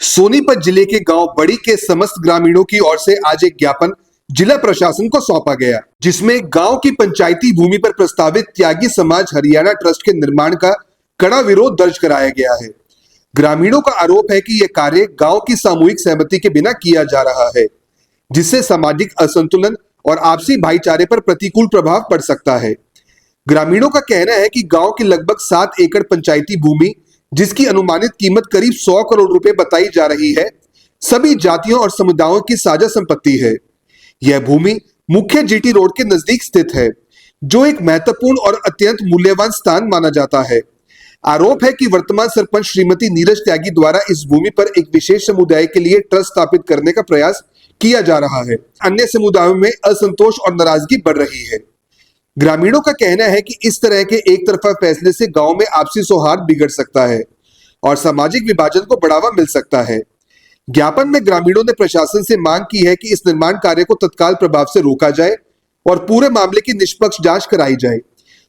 सोनीपत जिले के गांव बड़ी के समस्त ग्रामीणों की ओर से आज एक ज्ञापन जिला प्रशासन को सौंपा गया, जिसमें गांव की पंचायती भूमि पर प्रस्तावित त्यागी समाज हरियाणा ट्रस्ट के निर्माण का कड़ा विरोध दर्ज कराया गया है। ग्रामीणों का आरोप है कि यह कार्य गांव की सामूहिक सहमति के बिना किया जा रहा है, जिससे सामाजिक असंतुलन और आपसी भाईचारे पर प्रतिकूल प्रभाव पड़ सकता है। ग्रामीणों का कहना है कि गांव की लगभग 7 एकड़ पंचायती भूमि, जिसकी अनुमानित कीमत करीब 100 करोड़ रुपए बताई जा रही है, सभी जातियों और समुदायों की साझा संपत्ति है। यह भूमि मुख्य जीटी रोड के नजदीक स्थित है, जो एक महत्वपूर्ण और अत्यंत मूल्यवान स्थान माना जाता है। आरोप है कि वर्तमान सरपंच श्रीमती नीरज त्यागी द्वारा इस भूमि पर एक विशेष समुदाय के लिए ट्रस्ट स्थापित करने का प्रयास किया जा रहा है। अन्य समुदायों में असंतोष और नाराजगी बढ़ रही है। ग्रामीणों का कहना है कि इस तरह के एक तरफा फैसले से गांव में आपसी सौहार्द बिगड़ सकता है और सामाजिक विभाजन को बढ़ावा मिल सकता है। ज्ञापन में ग्रामीणों ने प्रशासन से मांग की है कि इस निर्माण कार्य को तत्काल प्रभाव से रोका जाए और पूरे मामले की निष्पक्ष जांच कराई जाए।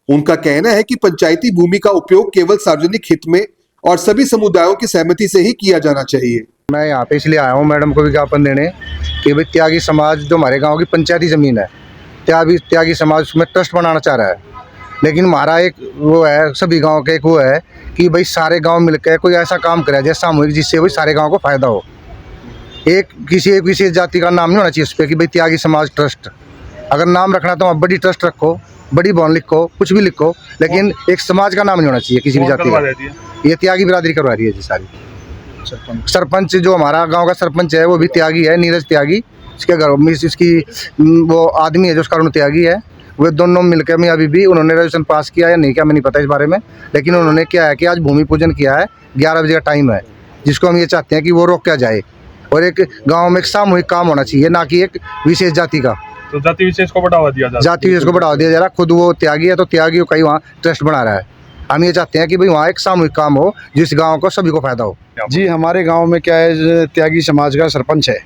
उनका कहना है कि पंचायती भूमि का उपयोग केवल सार्वजनिक हित में और सभी समुदायों की सहमति से ही किया जाना चाहिए। मैं यहाँ पे इसलिए आया हूँ मैडम को विज्ञापन देने कि भाई त्यागी समाज जो हमारे गांव की पंचायती ज़मीन है, त्यागी समाज उसमें ट्रस्ट बनाना चाह रहा है। लेकिन हमारा एक वो है, सभी गांव के एक वो है कि भाई सारे गांव मिलकर कोई ऐसा काम करे जैसे सामूहिक, जिससे भाई सारे गांव को फ़ायदा हो। एक विशेष जाति का नाम नहीं होना चाहिए उस पर कि भाई त्यागी समाज ट्रस्ट। अगर नाम रखना तो आप बड़ी ट्रस्ट रखो, बड़ी भवन लिखो, कुछ भी लिखो, लेकिन एक समाज का नाम नहीं होना चाहिए किसी भी जाति का। ये त्यागी बिरादरी करवा रही है जी सारी। सरपंच जो हमारा गांव का सरपंच है वो भी त्यागी है, नीरज त्यागी। इसके घर में इसकी वो आदमी है जो उसका त्यागी है। वे दोनों मिलकर मियाँ बीबी, उन्होंने रेजोल्यूशन पास किया या नहीं किया मैं नहीं पता इस बारे में, लेकिन उन्होंने क्या है कि आज भूमि पूजन किया है। 11 बजे का टाइम है, जिसको हम ये चाहते हैं कि वो रोका जाए और एक गाँव में एक सामूहिक काम होना चाहिए, ना कि एक विशेष जाति का। तो जाति विशेष को बढ़ावा दिया जा रहा है। जाति विशेष को बढ़ावा दिया जा रहा है। खुद वो त्यागी है तो त्यागी का ही वहाँ ट्रस्ट बना रहा है। हम ये चाहते हैं कि भाई वहाँ एक सामूहिक काम हो जिस गांव को सभी को फायदा हो। जी, हमारे गांव में क्या है, त्यागी समाज का सरपंच है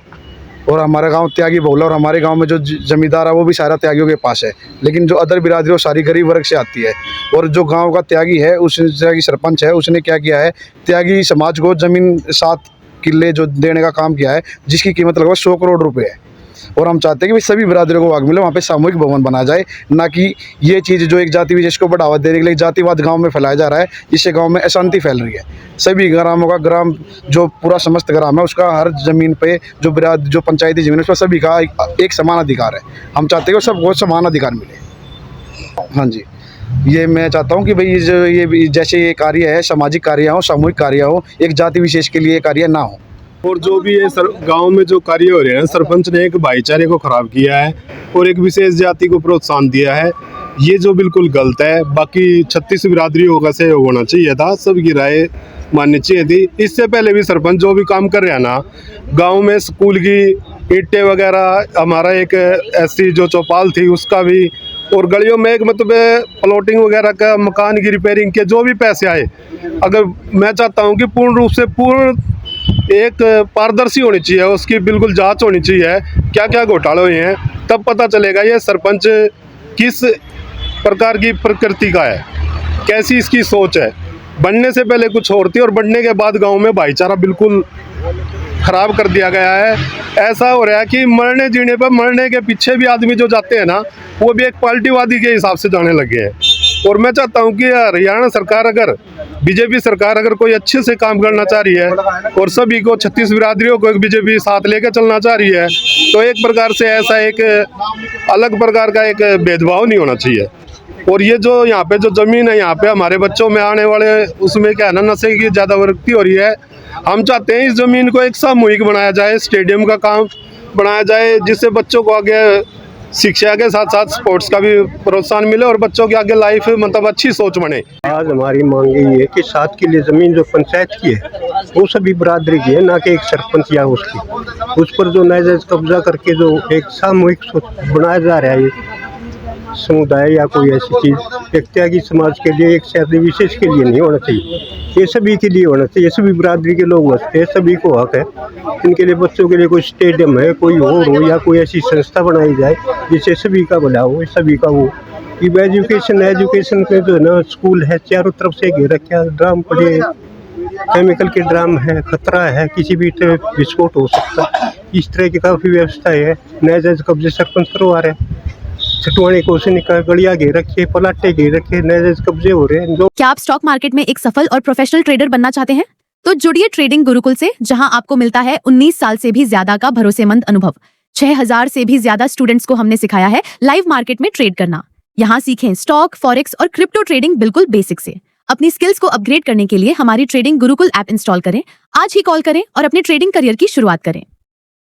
और हमारा गांव त्यागी बहुल, और हमारे गांव में जो जमींदार है वो भी सारा त्यागियों के पास है। लेकिन जो अदर बिरादरी वो सारी गरीब वर्ग से आती है। और जो गांव का त्यागी है, उस त्यागी सरपंच है, उसने क्या किया है, त्यागी समाज को ज़मीन 7 किले जो देने का काम किया है, जिसकी कीमत लगभग 100 करोड़ रुपये है। और हम चाहते हैं कि भाई सभी बिरादरियों को भाग मिले, वहाँ पे सामूहिक भवन बनाया जाए, ना कि ये चीज़ जो एक जाति विशेष को बढ़ावा देने के लिए जातिवाद गांव में फैलाया जा रहा है, जिससे गांव में अशांति फैल रही है। सभी ग्रामों का ग्राम जो पूरा समस्त ग्राम है, उसका हर ज़मीन पे जो पंचायती ज़मीन है, उस पर सभी का एक समान अधिकार है। हम चाहते हैं कि सबको समान अधिकार मिले। हाँ जी, ये मैं चाहता हूँ कि भाई ये जैसे ये कार्य है, सामाजिक कार्य हो, सामूहिक कार्य हो, एक जाति विशेष के लिए कार्य ना हो। और जो भी ये गांव में जो कार्य हो रहे हैं, सरपंच ने एक भाईचारे को खराब किया है और एक विशेष जाति को प्रोत्साहन दिया है, ये जो बिल्कुल गलत है। बाकी 36 बिरादरियों का सहयोग होना चाहिए था, सबकी राय माननी चाहिए थी। इससे पहले भी सरपंच जो भी काम कर रहे हैं ना, गांव में स्कूल की ईंटें वगैरह, हमारा एक ऐसी जो चौपाल थी उसका भी, और गलियों में एक मतलब प्लॉटिंग वगैरह का, मकान की रिपेयरिंग के जो भी पैसे आए, अगर मैं चाहता हूँ कि पूर्ण रूप से एक पारदर्शी होनी चाहिए, उसकी बिल्कुल जांच होनी चाहिए, क्या क्या घोटाले हुए हैं, तब पता चलेगा ये सरपंच किस प्रकार की प्रकृति का है, कैसी इसकी सोच है। बनने से पहले कुछ और थी और बनने के बाद गांव में भाईचारा बिल्कुल खराब कर दिया गया है। ऐसा हो रहा है कि मरने जीने पर, मरने के पीछे भी आदमी जो जाते हैं ना, वो भी एक पार्टीवादी के हिसाब से जाने लगे हैं। और मैं चाहता हूँ कि हरियाणा सरकार, अगर बीजेपी सरकार अगर कोई अच्छे से काम करना चाह रही है और सभी को 36 बिरादरियों को बीजेपी साथ लेकर चलना चाह रही है, तो एक प्रकार से ऐसा एक अलग प्रकार का एक भेदभाव नहीं होना चाहिए। और ये जो यहाँ पे जो ज़मीन है, यहाँ पे हमारे बच्चों में आने वाले, उसमें क्या है ना, नशे की ज़्यादा वृत्ति हो रही है। हम चाहते हैं इस ज़मीन को एक सामूहिक बनाया जाए, स्टेडियम का काम बनाया जाए, जिससे बच्चों को आगे शिक्षा के साथ साथ स्पोर्ट्स का भी प्रोत्साहन मिले और बच्चों की आगे लाइफ मतलब अच्छी सोच बने। आज हमारी मांग यही है कि 7 किले ज़मीन जो पंचायत की है वो सभी बिरादरी की है, ना कि एक सरपंच या उसकी। उस पर जो नाजायज कब्जा करके जो एक सामूहिक बनाया जा रहा है, ये समुदाय या कोई ऐसी चीज़ एक त्यागी समाज के लिए, एक जाति विशेष के लिए नहीं होना चाहिए, ये सभी के लिए होना चाहिए। सभी बिरादरी के लोग बसते हैं, सभी को हक है। इनके लिए बच्चों के लिए कोई स्टेडियम है, कोई और हो, या कोई ऐसी संस्था बनाई जाए जिससे सभी का भला हो, सभी का वो। एजुकेशन में जो है ना, स्कूल है चारों तरफ से घेर रखा, ड्राम पड़े, केमिकल के ड्राम है, खतरा है, किसी भी तरह विस्फोट हो सकता है। इस तरह की काफ़ी व्यवस्था है। नाजायज कब्जे सरपंच करवा रहे हैं, छटवाने को उसने कहा, गलियां घेर रखी है, पलाटे घेर रखे हैं, नाजायज कब्जे हो रहे हैं। जो क्या आप स्टॉक मार्केट में एक सफल और प्रोफेशनल ट्रेडर बनना चाहते हैं? तो जुड़िए ट्रेडिंग गुरुकुल से, जहां आपको मिलता है 19 साल से भी ज्यादा का भरोसेमंद अनुभव। 6000 से भी ज्यादा स्टूडेंट्स को हमने सिखाया है लाइव मार्केट में ट्रेड करना। यहाँ सीखें स्टॉक, फॉरेक्स और क्रिप्टो ट्रेडिंग बिल्कुल बेसिक से। अपनी स्किल्स को अपग्रेड करने के लिए हमारी ट्रेडिंग गुरुकुल ऐप इंस्टॉल करें, आज ही कॉल करें और अपने ट्रेडिंग करियर की शुरुआत करें।